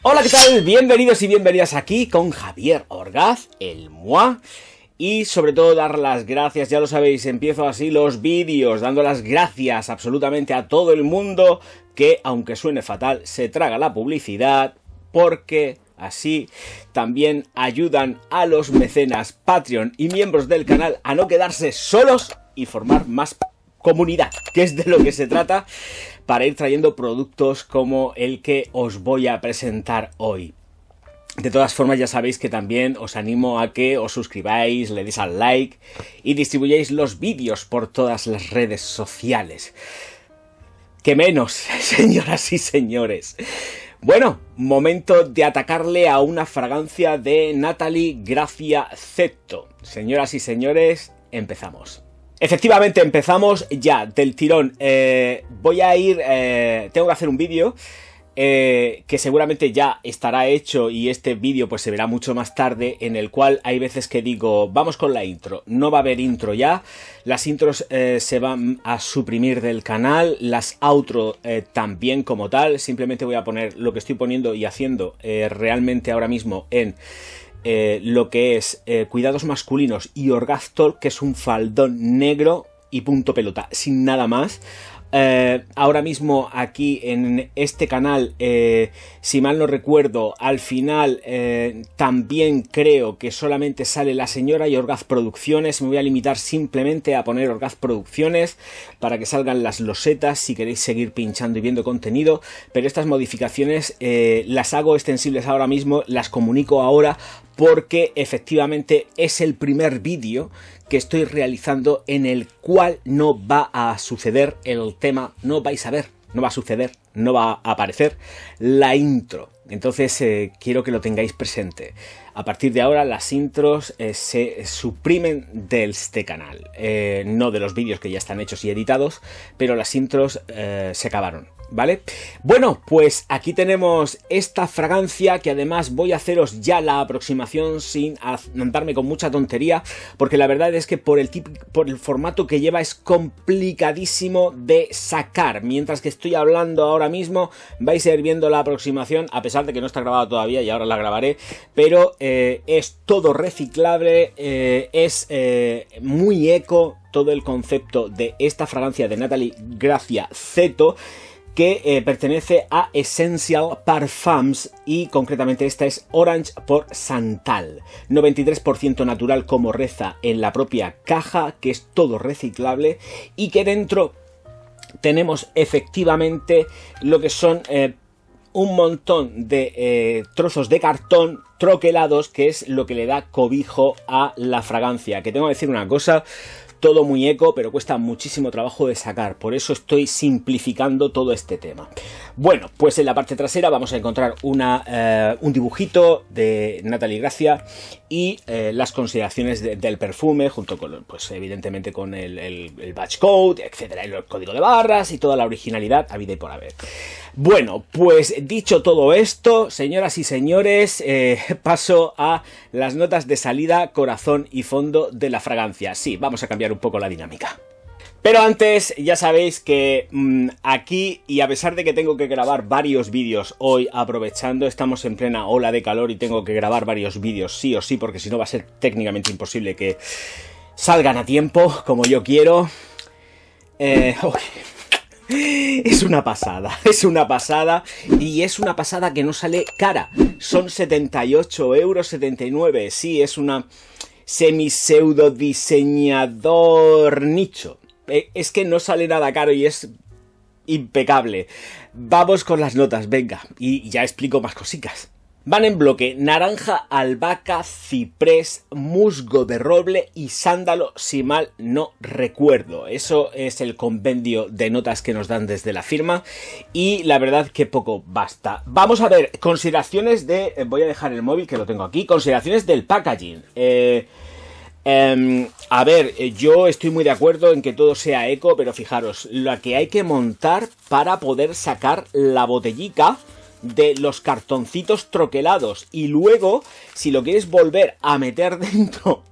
Hola, ¿qué tal? Bienvenidos y bienvenidas aquí con Javier Orgaz, el Moi. Y sobre todo dar las gracias, ya lo sabéis, empiezo así los vídeos, dando las gracias absolutamente a todo el mundo que, aunque suene fatal, se traga la publicidad, porque así también ayudan a los mecenas Patreon y miembros del canal a no quedarse solos y formar más comunidad, que es de lo que se trata, para ir trayendo productos como el que os voy a presentar hoy. De todas formas, ya sabéis que también os animo a que os suscribáis, le deis al like y distribuyáis los vídeos por todas las redes sociales. ¡Qué menos, señoras y señores! Bueno, momento de atacarle a una fragancia de Nathalie Grazia Zetto. Señoras y señores, empezamos. Efectivamente, empezamos ya del tirón. Voy a ir... tengo que hacer un vídeo que seguramente ya estará hecho, y este vídeo pues se verá mucho más tarde, en el cual hay veces que digo, vamos con la intro. No va a haber intro ya. Las intros se van a suprimir del canal, las outro también como tal. Simplemente voy a poner lo que estoy poniendo y haciendo realmente ahora mismo en... lo que es cuidados masculinos y Orgaz Talk, que es un faldón negro y punto pelota, sin nada más. Ahora mismo aquí en este canal, si mal no recuerdo, al final también creo que solamente sale la señora y Orgaz Producciones. Me voy a limitar simplemente a poner Orgaz Producciones para que salgan las losetas si queréis seguir pinchando y viendo contenido, pero estas modificaciones las hago extensibles ahora mismo, las comunico ahora, porque efectivamente es el primer vídeo que estoy realizando en el cual no va a suceder el tema, no vais a ver, no va a suceder, no va a aparecer la intro. Entonces quiero que lo tengáis presente. A partir de ahora las intros se suprimen de este canal, no de los vídeos que ya están hechos y editados, pero las intros se acabaron, ¿vale? Bueno, pues aquí tenemos esta fragancia, que además voy a haceros ya la aproximación sin andarme con mucha tontería, porque la verdad es que por el formato que lleva es complicadísimo de sacar. Mientras que estoy hablando ahora mismo vais a ir viendo la aproximación, a pesar de que no está grabada todavía y ahora la grabaré, pero es todo reciclable, es muy eco todo el concepto de esta fragancia de Nathalie Grazia Zetto, que pertenece a Essential Parfums, y concretamente esta es Orange por Santal, 93% natural como reza en la propia caja, que es todo reciclable, y que dentro tenemos efectivamente lo que son un montón de trozos de cartón troquelados, que es lo que le da cobijo a la fragancia. Que tengo que decir una cosa, todo muy eco, pero cuesta muchísimo trabajo de sacar, por eso estoy simplificando todo este tema. Bueno, pues en la parte trasera vamos a encontrar un dibujito de Nathalie Grazia y las consideraciones del perfume, junto con, pues evidentemente, con el batch code, etcétera, el código de barras y toda la originalidad habida y por haber. Bueno, pues dicho todo esto, señoras y señores, paso a las notas de salida, corazón y fondo de la fragancia. Sí, vamos a cambiar un poco la dinámica. Pero antes, ya sabéis que aquí, y a pesar de que tengo que grabar varios vídeos hoy, aprovechando, estamos en plena ola de calor y tengo que grabar varios vídeos sí o sí, porque si no va a ser técnicamente imposible que salgan a tiempo, como yo quiero. Es una pasada, y es una pasada que no sale cara. Son 78,79 €, sí, es una semi-pseudo diseñador nicho. Es que no sale nada caro y es impecable. Vamos con las notas, venga, y ya explico más cositas. Van en bloque: naranja, albahaca, ciprés, musgo de roble y sándalo, si mal no recuerdo. Eso es el compendio de notas que nos dan desde la firma, y la verdad que poco basta. Vamos a ver, consideraciones de... voy a dejar el móvil, que lo tengo aquí. Consideraciones del packaging. A ver, yo estoy muy de acuerdo en que todo sea eco, pero fijaros, lo que hay que montar para poder sacar la botellica de los cartoncitos troquelados, y luego, si lo quieres volver a meter dentro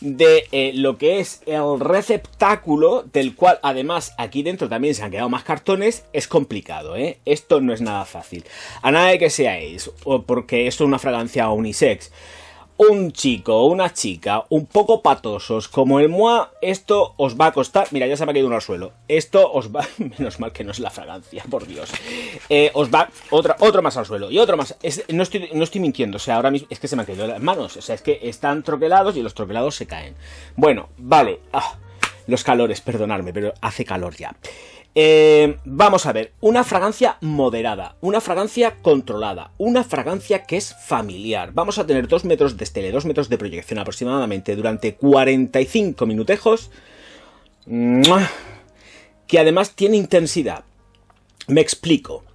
de lo que es el receptáculo, del cual además aquí dentro también se han quedado más cartones. Es complicado, ¿eh? Esto no es nada fácil. A nada de que seáis, porque esto es una fragancia unisex, un chico o una chica un poco patosos como el Moi, esto os va a costar... Mira, ya se me ha caído uno al suelo. Esto os va... Menos mal que no es la fragancia, por Dios. Os va... Otro más al suelo y otro más. No estoy mintiendo, o sea, ahora mismo es que se me han caído las manos. O sea, es que están troquelados y los troquelados se caen. Bueno, vale. Los calores, perdonadme, pero hace calor ya. Vamos a ver, una fragancia moderada, una fragancia controlada, una fragancia que es familiar. Vamos a tener 2 metros de estela, 2 metros de proyección aproximadamente durante 45 minutejos, que además tiene intensidad. Me explico.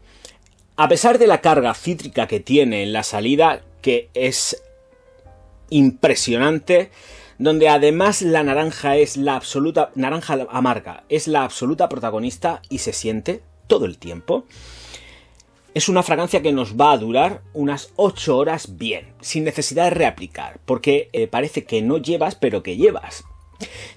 A pesar de la carga cítrica que tiene en la salida, que es impresionante, donde además la naranja es la absoluta, naranja amarga, es la absoluta protagonista y se siente todo el tiempo. Es una fragancia que nos va a durar unas 8 horas bien, sin necesidad de reaplicar, porque parece que no llevas, pero que llevas.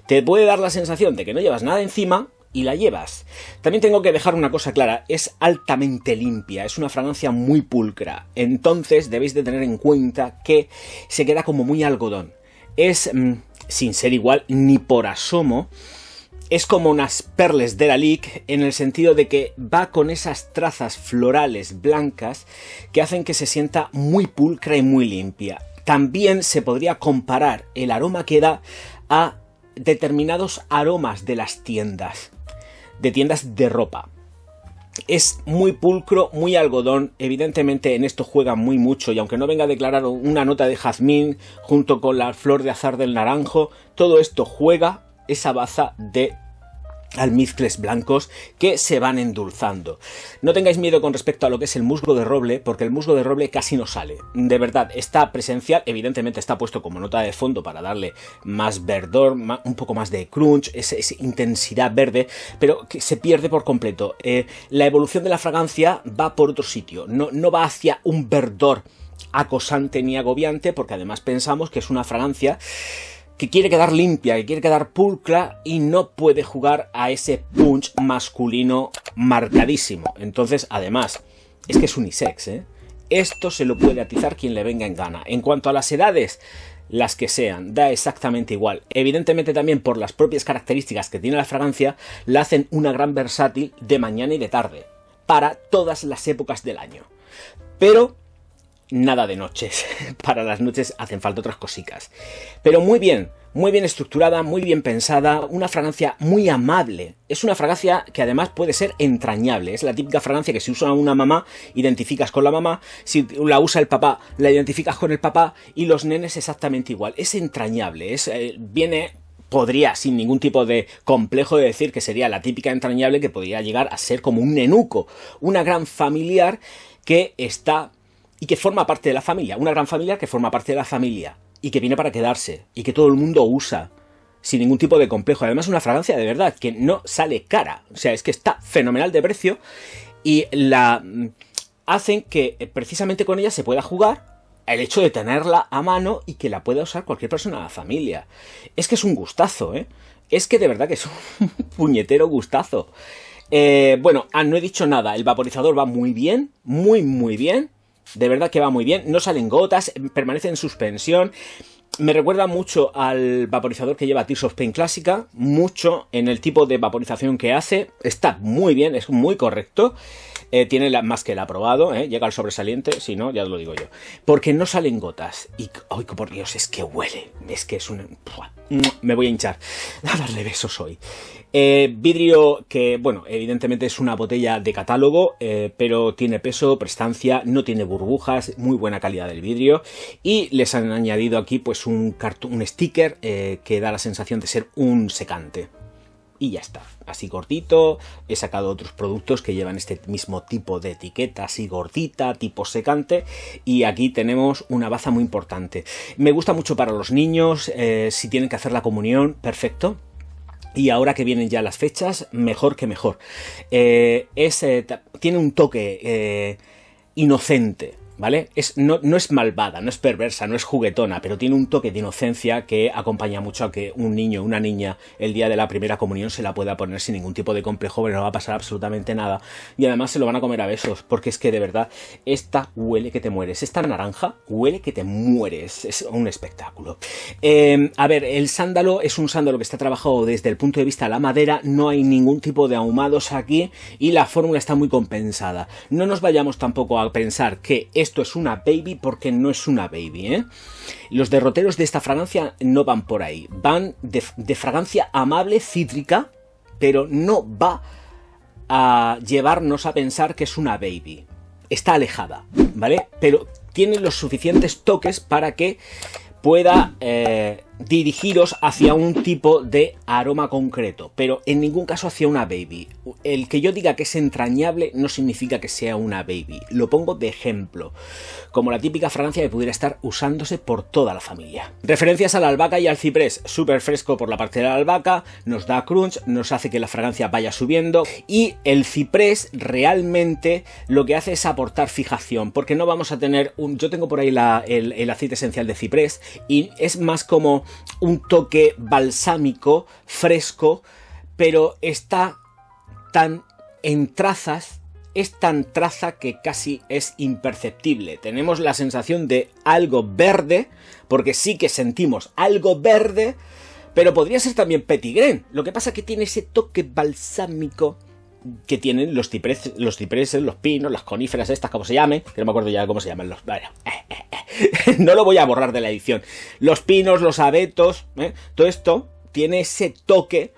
Te puede dar la sensación de que no llevas nada encima y la llevas. También tengo que dejar una cosa clara, es altamente limpia, es una fragancia muy pulcra, entonces debéis de tener en cuenta que se queda como muy algodón. Es, sin ser igual ni por asomo, es como unas perles de la Lic, en el sentido de que va con esas trazas florales blancas que hacen que se sienta muy pulcra y muy limpia. También se podría comparar el aroma que da a determinados aromas de las tiendas, de ropa. Es muy pulcro, muy algodón, evidentemente en esto juega muy mucho y aunque no venga declarado una nota de jazmín junto con la flor de azahar del naranjo, todo esto juega esa baza de almizcles blancos que se van endulzando. No tengáis miedo con respecto a lo que es el musgo de roble, porque el musgo de roble casi no sale. De verdad, está presencial, evidentemente está puesto como nota de fondo para darle más verdor, un poco más de crunch, esa intensidad verde, pero que se pierde por completo. La evolución de la fragancia va por otro sitio, no va hacia un verdor acosante ni agobiante, porque además pensamos que es una fragancia que quiere quedar limpia, que quiere quedar pulcra y no puede jugar a ese punch masculino marcadísimo. Entonces, además, es que es unisex, ¿eh? Esto se lo puede atizar quien le venga en gana. En cuanto a las edades, las que sean, da exactamente igual. Evidentemente también por las propias características que tiene la fragancia, la hacen una gran versátil de mañana y de tarde, para todas las épocas del año. Pero nada de noches, para las noches hacen falta otras cositas. Pero muy bien estructurada, muy bien pensada, una fragancia muy amable. Es una fragancia que además puede ser entrañable. Es la típica fragancia que si usa una mamá, identificas con la mamá, si la usa el papá, la identificas con el papá, y los nenes exactamente igual. Es entrañable, podría, sin ningún tipo de complejo, de decir que sería la típica entrañable que podría llegar a ser como un nenuco, una gran familiar que está y que forma parte de la familia, una gran familia que forma parte de la familia y que viene para quedarse y que todo el mundo usa sin ningún tipo de complejo. Además, una fragancia de verdad que no sale cara, o sea, es que está fenomenal de precio y la hacen que precisamente con ella se pueda jugar el hecho de tenerla a mano y que la pueda usar cualquier persona de la familia. Es que es un gustazo, ¿eh? Es que de verdad que es un puñetero gustazo. Bueno, no he dicho nada, el vaporizador va muy bien, muy bien. De verdad que va muy bien, no salen gotas, permanece en suspensión. Me recuerda mucho al vaporizador que lleva Tears of Pain clásica, mucho en el tipo de vaporización que hace. Está muy bien, es muy correcto. Tiene más que el aprobado, llega al sobresaliente, si no, ya os lo digo yo. Porque no salen gotas. Y, ¡ay, por Dios! Es que huele. Es que es un... Me voy a hinchar a darle besos hoy. Vidrio que, bueno, evidentemente es una botella de catálogo, pero tiene peso, prestancia, no tiene burbujas, muy buena calidad del vidrio. Y les han añadido aquí pues un sticker que da la sensación de ser un secante. Y ya está, así gordito. He sacado otros productos que llevan este mismo tipo de etiqueta, así gordita, tipo secante. Y aquí tenemos una baza muy importante. Me gusta mucho para los niños, si tienen que hacer la comunión, perfecto. Y ahora que vienen ya las fechas, mejor que mejor. Tiene un toque inocente. ¿vale? No es malvada, no es perversa, no es juguetona, pero tiene un toque de inocencia que acompaña mucho a que un niño o una niña el día de la primera comunión se la pueda poner sin ningún tipo de complejo, pero no va a pasar absolutamente nada. Y además se lo van a comer a besos, porque es que de verdad, esta huele que te mueres. Esta naranja huele que te mueres. Es un espectáculo. A ver, el sándalo es un sándalo que está trabajado desde el punto de vista de la madera, no hay ningún tipo de ahumados aquí y la fórmula está muy compensada. No nos vayamos tampoco a pensar que esto es una baby porque no es una baby, ¿eh? Los derroteros de esta fragancia no van por ahí, van de fragancia amable, cítrica, pero no va a llevarnos a pensar que es una baby. Está alejada, ¿vale? Pero tiene los suficientes toques para que pueda dirigiros hacia un tipo de aroma concreto, pero en ningún caso hacia una baby. El que yo diga que es entrañable no significa que sea una baby. Lo pongo de ejemplo, como la típica fragancia que pudiera estar usándose por toda la familia. Referencias a la albahaca y al ciprés, súper fresco por la parte de la albahaca, nos da crunch, nos hace que la fragancia vaya subiendo, y el ciprés realmente lo que hace es aportar fijación, porque no vamos a tener yo tengo por ahí el aceite esencial de ciprés y es más como un toque balsámico, fresco, pero está tan en trazas, es tan traza que casi es imperceptible. Tenemos la sensación de algo verde, porque sí que sentimos algo verde, pero podría ser también petit grain. Lo que pasa es que tiene ese toque balsámico que tienen los cipreses, los pinos, las coníferas estas, como se llamen, que no me acuerdo ya cómo se llaman. Bueno, no lo voy a borrar de la edición. Los pinos, los abetos, todo esto tiene ese toque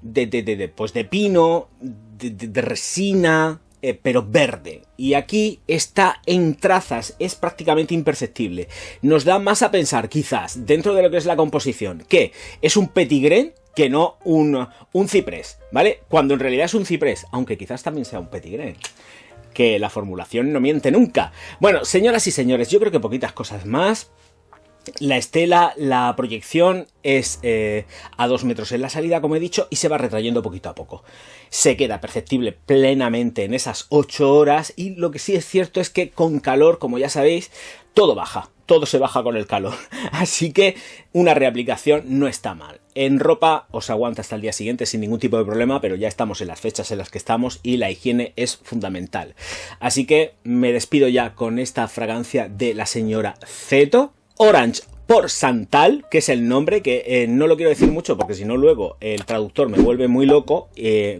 de pino, de resina, pero verde. Y aquí está en trazas, es prácticamente imperceptible. Nos da más a pensar, quizás, dentro de lo que es la composición, que es un petit grain que no un ciprés, ¿vale? Cuando en realidad es un ciprés, aunque quizás también sea un petit grain. Que la formulación no miente nunca. Bueno, señoras y señores, yo creo que poquitas cosas más. La estela, la proyección es a 2 metros en la salida, como he dicho, y se va retrayendo poquito a poco. Se queda perceptible plenamente en esas 8 horas y lo que sí es cierto es que con calor, como ya sabéis, todo baja. Todo se baja con el calor. Así que una reaplicación no está mal. En ropa os aguanta hasta el día siguiente sin ningún tipo de problema, pero ya estamos en las fechas en las que estamos y la higiene es fundamental. Así que me despido ya con esta fragancia de la señora Zeto. Orange por Santal, que es el nombre, que no lo quiero decir mucho porque si no luego el traductor me vuelve muy loco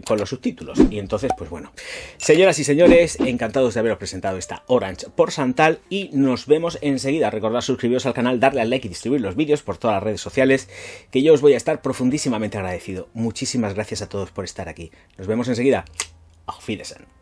con los subtítulos. Y entonces, pues bueno. Señoras y señores, encantados de haberos presentado esta Orange por Santal y nos vemos enseguida. Recordad suscribiros al canal, darle al like y distribuir los vídeos por todas las redes sociales, que yo os voy a estar profundísimamente agradecido. Muchísimas gracias a todos por estar aquí. Nos vemos enseguida. Auf Wiedersehen.